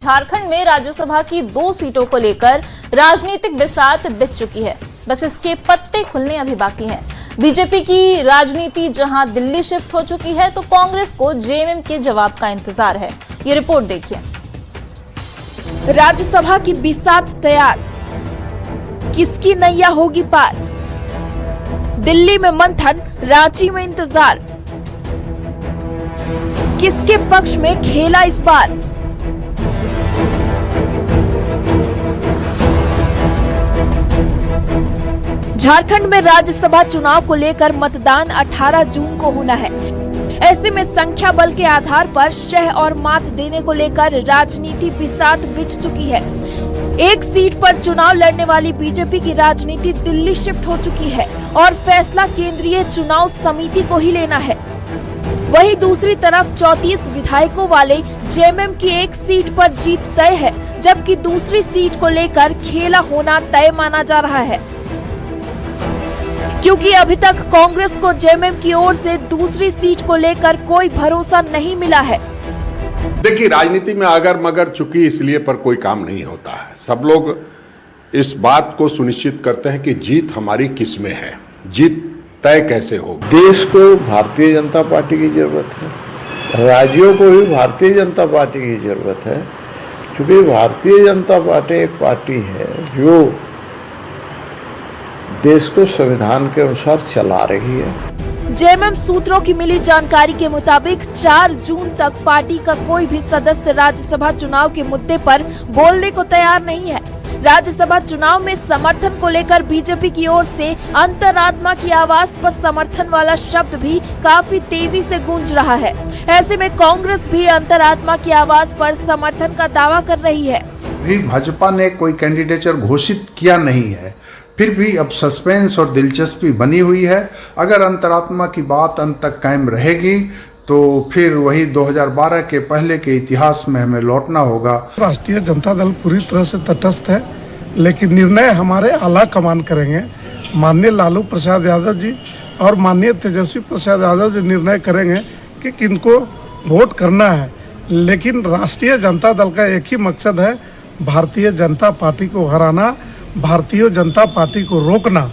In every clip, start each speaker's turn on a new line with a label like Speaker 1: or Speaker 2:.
Speaker 1: झारखंड में राज्यसभा की 2 सीटों को लेकर राजनीतिक बिसात बिछ चुकी है। बस इसके पत्ते खुलने अभी बाकी हैं। बीजेपी की राजनीति जहां दिल्ली शिफ्ट हो चुकी है, तो कांग्रेस को जेएमएम के जवाब का इंतजार है। ये रिपोर्ट देखिए।
Speaker 2: राज्यसभा की बिसात तैयार, किसकी नैया होगी पार? दिल्ली में मंथन, रांची में इंतजार, किसके पक्ष में खेला इस बार? झारखंड में राज्यसभा चुनाव को लेकर मतदान 18 जून को होना है। ऐसे में संख्या बल के आधार पर शह और मात देने को लेकर राजनीति बिसात बिछ चुकी है। एक सीट पर चुनाव लड़ने वाली बीजेपी की राजनीति दिल्ली शिफ्ट हो चुकी है और फैसला केंद्रीय चुनाव समिति को ही लेना है। वहीं दूसरी तरफ 34 विधायकों वाले जेएमएम की एक सीट पर जीत तय है, जबकि दूसरी सीट को लेकर खेला होना तय माना जा रहा है, क्योंकि अभी तक कांग्रेस को जेएमएम की ओर से दूसरी सीट को लेकर कोई भरोसा नहीं मिला है।
Speaker 3: देखिए, राजनीति में अगर मगर चुकी इसलिए पर कोई काम नहीं होता है। सब लोग इस बात को सुनिश्चित करते हैं कि जीत हमारी किस में है, जीत तय कैसे होगी।
Speaker 4: देश को भारतीय जनता पार्टी की जरूरत है, राज्यों को भी भारतीय जनता पार्टी की जरूरत है, क्योंकि भारतीय जनता पार्टी एक पार्टी है जो देश को संविधान के अनुसार चला रही है।
Speaker 2: जेएमएम सूत्रों की मिली जानकारी के मुताबिक 4 जून तक पार्टी का कोई भी सदस्य राज्यसभा चुनाव के मुद्दे पर बोलने को तैयार नहीं है। राज्यसभा चुनाव में समर्थन को लेकर बीजेपी की ओर से अंतरात्मा की आवाज पर समर्थन वाला शब्द भी काफी तेजी से गूंज रहा है। ऐसे में कांग्रेस भी अंतरात्मा की आवाज पर समर्थन का दावा कर रही है।
Speaker 5: भी भाजपा ने कोई कैंडिडेचर घोषित किया नहीं है, फिर भी अब सस्पेंस और दिलचस्पी बनी हुई है। अगर अंतरात्मा की बात अंत तक कायम रहेगी तो फिर वही 2012 के पहले के इतिहास में हमें लौटना होगा।
Speaker 6: राष्ट्रीय जनता दल पूरी तरह से तटस्थ है, लेकिन निर्णय हमारे आला कमान करेंगे। माननीय लालू प्रसाद यादव जी और माननीय तेजस्वी प्रसाद यादव जी निर्णय करेंगे कि किनको वोट करना है, लेकिन राष्ट्रीय जनता दल का एक ही मकसद है, भारतीय जनता पार्टी को हराना, भारतीय जनता पार्टी को रोकना।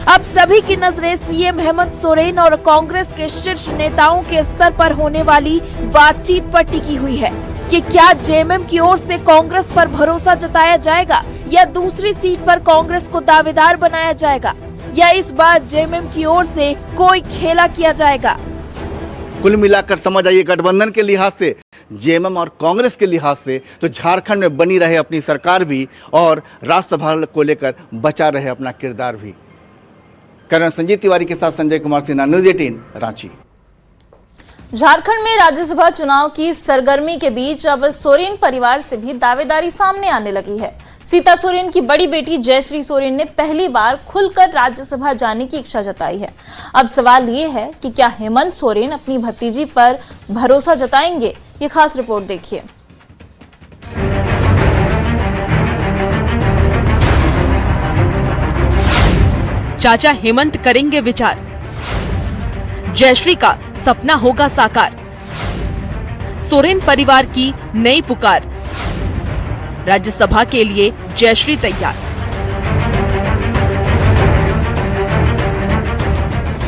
Speaker 2: अब सभी की नजरें सीएम हेमंत सोरेन और कांग्रेस के शीर्ष नेताओं के स्तर पर होने वाली बातचीत पर टिकी हुई है कि क्या जेएमएम की ओर से कांग्रेस पर भरोसा जताया जाएगा या दूसरी सीट पर कांग्रेस को दावेदार बनाया जाएगा, या इस बार जेएमएम की ओर से कोई खेला किया जाएगा।
Speaker 7: कुल मिलाकर समझ आइए, गठबंधन के लिहाज से, जेएमएम और कांग्रेस के लिहाज से तो झारखंड में बनी रहे अपनी सरकार भी और राज्यसभा को लेकर बचा रहे अपना किरदार भी। कर्नल संजीव तिवारी के साथ संजय कुमार सिन्हा, न्यूज़ 18 रांची।
Speaker 1: झारखंड में राज्यसभा चुनाव की सरगर्मी के बीच अब सोरेन परिवार से भी दावेदारी सामने आने लगी है। सीता सोरेन की बड़ी बेटी जयश्री सोरेन ने पहली बार खुलकर राज्यसभा जाने की इच्छा जताई है। अब सवाल ये है कि क्या हेमंत सोरेन अपनी भतीजी पर भरोसा जताएंगे? ये खास रिपोर्ट देखिए।
Speaker 8: चाचा हेमंत करेंगे विचार, जयश्री का सपना होगा साकार, सोरेन परिवार की नई पुकार, राज्यसभा के लिए जयश्री तैयार।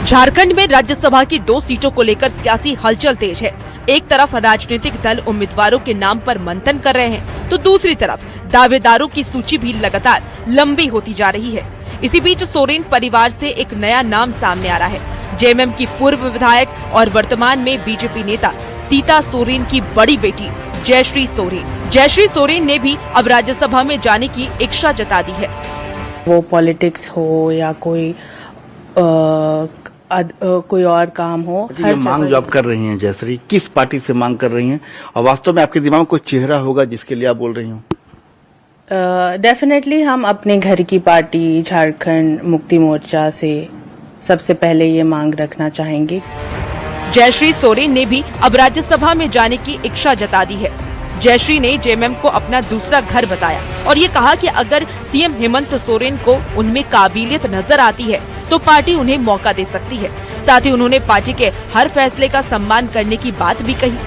Speaker 8: झारखंड में राज्यसभा की 2 सीटों को लेकर सियासी हलचल तेज है। एक तरफ राजनीतिक दल उम्मीदवारों के नाम पर मंथन कर रहे हैं, तो दूसरी तरफ दावेदारों की सूची भी लगातार लंबी होती जा रही है। इसी बीच सोरेन परिवार से एक नया नाम सामने आ रहा है। जेएमएम की पूर्व विधायक और वर्तमान में बीजेपी नेता सीता सोरेन की बड़ी बेटी जयश्री सोरेन। जयश्री सोरेन ने भी अब राज्यसभा में जाने की इच्छा जता दी है।
Speaker 9: वो पॉलिटिक्स हो या कोई कोई और काम हो,
Speaker 7: ये मांग जो आप कर रही हैं जयश्री, किस पार्टी से मांग कर रही हैं, और वास्तव में आपके दिमाग में कोई चेहरा होगा जिसके लिए आप बोल रही हो?
Speaker 9: डेफिनेटली हम अपने घर की पार्टी झारखंड मुक्ति मोर्चा से सबसे पहले ये मांग रखना चाहेंगे।
Speaker 8: जयश्री सोरेन ने भी अब राज्यसभा में जाने की इच्छा जता दी है। जयश्री ने जेएमएम को अपना दूसरा घर बताया और ये कहा कि अगर सीएम हेमंत सोरेन को उनमें काबिलियत नजर आती है तो पार्टी उन्हें मौका दे सकती है। साथ ही उन्होंने पार्टी के हर फैसले का सम्मान करने की बात भी कही।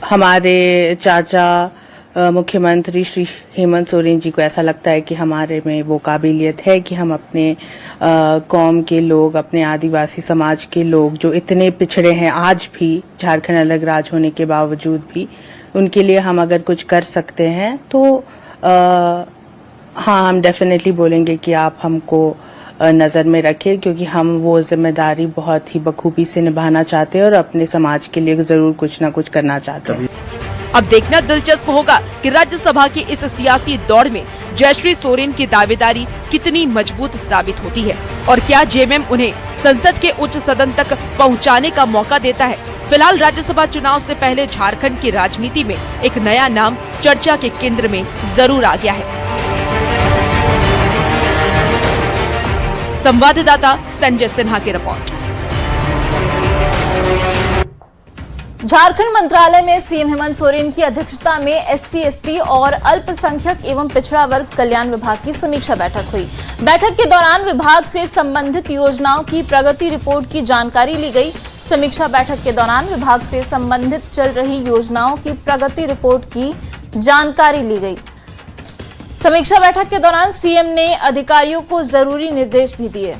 Speaker 9: हमारे चाचा मुख्यमंत्री श्री हेमंत सोरेन जी को ऐसा लगता है कि हमारे में वो काबिलियत है कि हम अपने कौम के लोग, अपने आदिवासी समाज के लोग जो इतने पिछड़े हैं आज भी, झारखंड अलग राज्य होने के बावजूद भी, उनके लिए हम अगर कुछ कर सकते हैं तो हाँ, हम डेफिनेटली बोलेंगे कि आप हमको नज़र में रखें, क्योंकि हम वो जिम्मेदारी बहुत ही बखूबी से निभाना चाहते हैं और अपने समाज के लिए ज़रूर कुछ न कुछ करना चाहते हैं।
Speaker 8: अब देखना दिलचस्प होगा कि राज्यसभा की इस सियासी दौड़ में जयश्री सोरेन की दावेदारी कितनी मजबूत साबित होती है और क्या जेएमएम उन्हें संसद के उच्च सदन तक पहुंचाने का मौका देता है। फिलहाल राज्यसभा चुनाव से पहले झारखंड की राजनीति में एक नया नाम चर्चा के केंद्र में जरूर आ गया है। संवाददाता संजय सिन्हा की रिपोर्ट।
Speaker 1: झारखंड मंत्रालय में सीएम हेमंत सोरेन की अध्यक्षता में एससी, एसटी और अल्पसंख्यक एवं पिछड़ा वर्ग कल्याण विभाग की समीक्षा बैठक हुई। बैठक के दौरान विभाग से संबंधित योजनाओं की प्रगति रिपोर्ट की जानकारी ली गई। समीक्षा बैठक के दौरान विभाग से संबंधित चल रही योजनाओं की प्रगति रिपोर्ट की जानकारी ली गई। समीक्षा बैठक के दौरान सीएम ने अधिकारियों को जरूरी निर्देश भी दिए।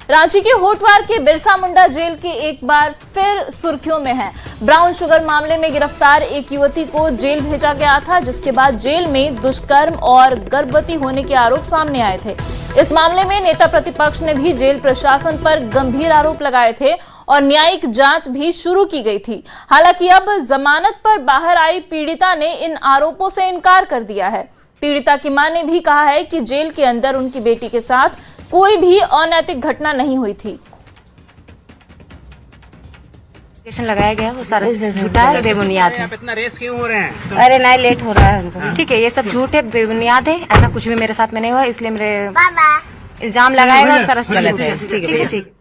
Speaker 1: रांची के होटवार के बिरसा मुंडा जेल के एक बार फिर सुर्खियों में है। ब्राउन शुगर मामले में गिरफ्तार एक युवती को जेल भेजा गया था, जिसके बाद जेल में दुष्कर्म और गर्भवती होने के आरोप सामने आए थे। इस मामले में नेता प्रतिपक्ष ने भी जेल प्रशासन पर गंभीर आरोप लगाए थे और न्यायिक जांच भी शुरू की गई थी। हालांकि अब जमानत पर बाहर आई पीड़िता ने इन आरोपों से इनकार कर दिया है। पीड़िता की मां ने भी कहा है कि जेल के अंदर उनकी बेटी के साथ कोई भी अनैतिक घटना नहीं हुई थी।
Speaker 10: लगाया गया वो सारा झूठा है, बेबुनियाद है।
Speaker 11: इतना रेस क्यों हो रहे हैं?
Speaker 10: अरे नहीं, लेट हो रहा है हमको। ठीक है, ये सब झूठ है, बेबुनियाद है, ऐसा कुछ भी मेरे साथ में नहीं हुआ, इसलिए मेरे इल्जाम लगाएगा और सारा गलत है। ठीक है, ठीक।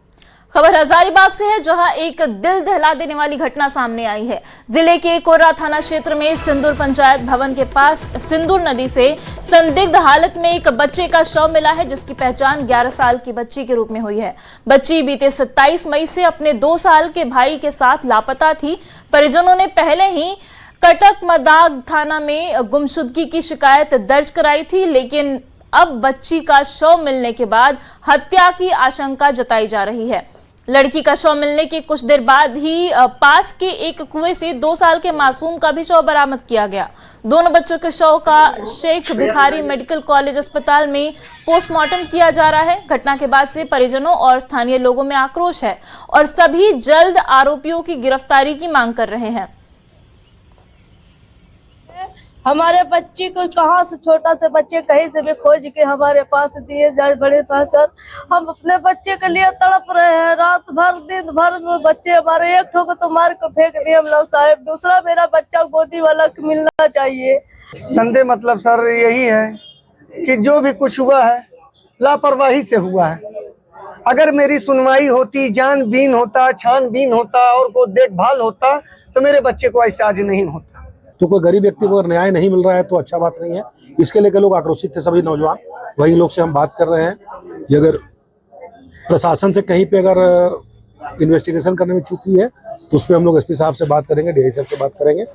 Speaker 1: खबर हजारीबाग से है, जहां एक दिल दहला देने वाली घटना सामने आई है। जिले के कोर्रा थाना क्षेत्र में सिंदूर पंचायत भवन के पास सिंदूर नदी से संदिग्ध हालत में एक बच्चे का शव मिला है, जिसकी पहचान 11 साल की बच्ची के रूप में हुई है। बच्ची बीते 27 मई से अपने 2 साल के भाई के साथ लापता थी। परिजनों ने पहले ही कटक मदाग थाना में गुमशुदगी की शिकायत दर्ज कराई थी, लेकिन अब बच्ची का शव मिलने के बाद हत्या की आशंका जताई जा रही है। लड़की का शव मिलने के कुछ देर बाद ही पास के एक कुएं से 2 साल के मासूम का भी शव बरामद किया गया। दोनों बच्चों के शव का शेख भिखारी मेडिकल कॉलेज अस्पताल में पोस्टमार्टम किया जा रहा है। घटना के बाद से परिजनों और स्थानीय लोगों में आक्रोश है और सभी जल्द आरोपियों की गिरफ्तारी की मांग कर रहे हैं।
Speaker 12: हमारे बच्चे को कहाँ से, छोटा से बच्चे कहीं से भी खोज के हमारे पास दिए जाए बड़े पास। सर, हम अपने बच्चे के लिए तड़प रहे हैं, रात भर दिन भर बच्चे हमारे। एक ठो को तो मार कर फेंक दिए हम लोग साहब, दूसरा मेरा बच्चा गोदी वाला मिलना चाहिए।
Speaker 11: संदेह मतलब सर यही है कि जो भी कुछ हुआ है लापरवाही से हुआ है। अगर मेरी सुनवाई होती, जानबीन होता, छानबीन होता और को देखभाल होता तो मेरे बच्चे को ऐसा आज नहीं होता।
Speaker 13: तो कोई गरीब व्यक्ति को अगर न्याय नहीं मिल रहा है तो अच्छा बात नहीं है। इसके लेकर लोग आक्रोशित थे, सभी नौजवान। वही लोग से हम बात कर रहे हैं कि अगर प्रशासन से कहीं पे अगर इन्वेस्टिगेशन करने में चूकी है तो उस पर हम लोग एसपी साहब से बात करेंगे, डीआई साहब से बात करेंगे।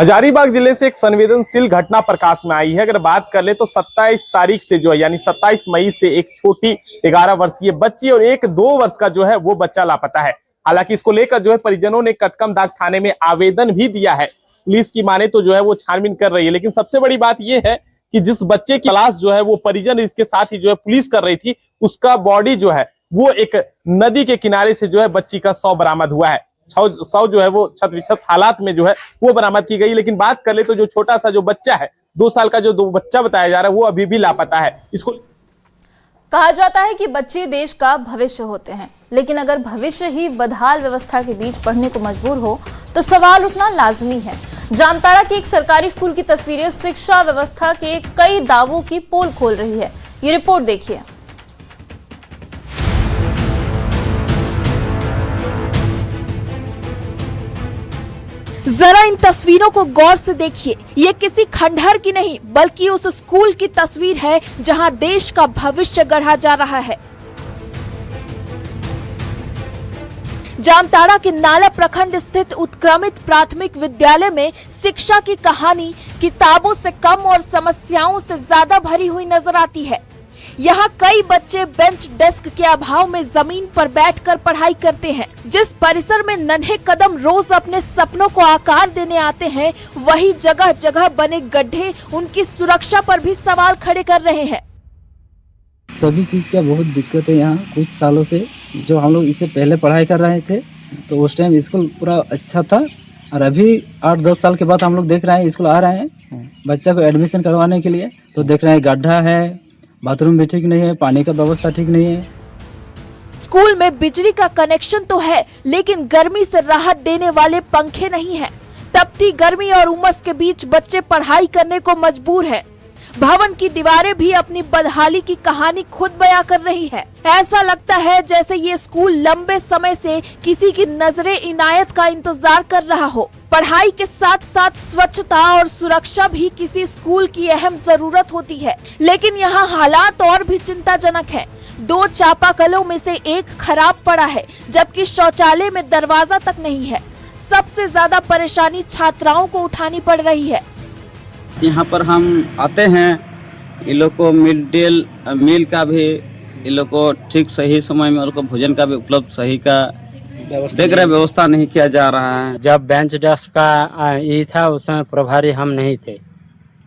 Speaker 14: हजारीबाग जिले से एक संवेदनशील घटना प्रकाश में आई है। अगर बात कर ले तो 27 तारीख से जो है यानी 27 मई से एक छोटी 11 वर्षीय बच्ची और एक 2 वर्ष का जो है वो बच्चा लापता है। हालांकि इसको लेकर जो है परिजनों ने कटकमदाग थाने में आवेदन भी दिया है। पुलिस की माने तो जो है वो छानबीन कर रही है, लेकिन सबसे बड़ी बात यह है कि जिस बच्चे की तलाश जो है वो परिजन इसके साथ ही जो है पुलिस कर रही थी, उसका बॉडी जो है वो एक नदी के किनारे से जो है बच्ची का शव बरामद हुआ है। शव जो है वो छत विक्षत हालात में जो है वो बरामद की गई। लेकिन बात कर ले तो जो छोटा सा जो बच्चा है, 2 साल का जो बच्चा बताया जा रहा है, वो अभी भी लापता है। इसको
Speaker 1: कहा जाता है कि बच्चे देश का भविष्य होते हैं, लेकिन अगर भविष्य ही बदहाल व्यवस्था के बीच पढ़ने को मजबूर हो तो सवाल उठना लाजमी है। जामताड़ा की एक सरकारी स्कूल की तस्वीरें शिक्षा व्यवस्था के कई दावों की पोल खोल रही है। ये रिपोर्ट देखिए।
Speaker 2: जरा इन तस्वीरों को गौर से देखिए। ये किसी खंडहर की नहीं बल्कि उस स्कूल की तस्वीर है जहां देश का भविष्य गढ़ा जा रहा है। जामताड़ा के नाला प्रखंड स्थित उत्क्रमित प्राथमिक विद्यालय में शिक्षा की कहानी किताबों से कम और समस्याओं से ज्यादा भरी हुई नजर आती है। यहाँ कई बच्चे बेंच डेस्क के अभाव में जमीन पर बैठकर पढ़ाई करते हैं। जिस परिसर में नन्हे कदम रोज अपने सपनों को आकार देने आते हैं, वही जगह जगह बने गड्ढे उनकी सुरक्षा पर भी सवाल खड़े कर रहे हैं।
Speaker 15: सभी चीज़ का बहुत दिक्कत है यहाँ। कुछ सालों से जो हम लोग इससे पहले पढ़ाई कर रहे थे तो उस टाइम स्कूल पूरा अच्छा था, और अभी 8-10 साल के बाद हम लोग देख रहे हैं स्कूल आ रहे हैं बच्चा को एडमिशन करवाने के लिए, तो देख रहे हैं गड्ढा है, बाथरूम भी ठीक नहीं है, पानी का व्यवस्था ठीक नहीं है।
Speaker 2: स्कूल में बिजली का कनेक्शन तो है, लेकिन गर्मी से राहत देने वाले पंखे नहीं हैं। तपती गर्मी और उमस के बीच बच्चे पढ़ाई करने को मजबूर हैं। भवन की दीवारें भी अपनी बदहाली की कहानी खुद बयां कर रही है। ऐसा लगता है जैसे ये स्कूल लंबे समय से किसी की नजरे इनायत का इंतजार कर रहा हो। पढ़ाई के साथ साथ स्वच्छता और सुरक्षा भी किसी स्कूल की अहम जरूरत होती है, लेकिन यहाँ हालात और भी चिंताजनक है। 2 चापाकलों में से एक खराब पड़ा है, जबकि शौचालय में दरवाजा तक नहीं है। सबसे ज्यादा परेशानी छात्राओं को उठानी पड़ रही है।
Speaker 15: यहाँ पर हम आते हैं, इन लोग को मील का भी इन लोग को ठीक सही समय में उनको भोजन का भी उपलब्ध सही का देख रहे व्यवस्था नहीं किया जा रहा है।
Speaker 16: जब बेंच डेस्क का ये था उस समय प्रभारी हम नहीं थे।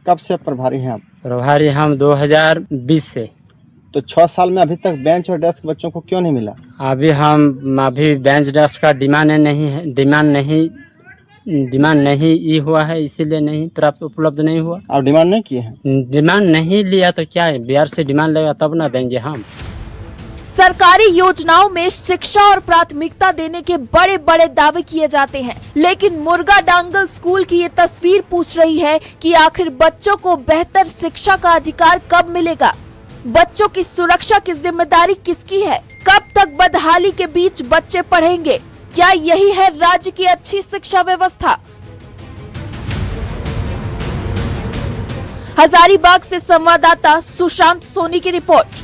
Speaker 14: कब से प्रभारी हैं आप?
Speaker 16: प्रभारी हम 2020 से।
Speaker 14: तो 6 साल में अभी तक बेंच और डेस्क बच्चों को क्यों नहीं मिला?
Speaker 16: अभी बेंच डेस्क का डिमांड नहीं ये हुआ है, इसीलिए नहीं प्राप्त उपलब्ध नहीं हुआ।
Speaker 14: आप डिमांड नहीं किए हैं?
Speaker 16: डिमांड नहीं लिया तो क्या है, बिहार से डिमांड लेगा तब ना देंगे हम।
Speaker 2: सरकारी योजनाओं में शिक्षा और प्राथमिकता देने के बड़े बड़े दावे किए जाते हैं, लेकिन मुर्गा डांगल स्कूल की ये तस्वीर पूछ रही है कि आखिर बच्चों को बेहतर शिक्षा का अधिकार कब मिलेगा? बच्चों की सुरक्षा की जिम्मेदारी किसकी है? कब तक बदहाली के बीच बच्चे पढ़ेंगे? क्या यही है राज्य की अच्छी शिक्षा व्यवस्था? हजारीबाग से संवाददाता सुशांत सोनी की रिपोर्ट।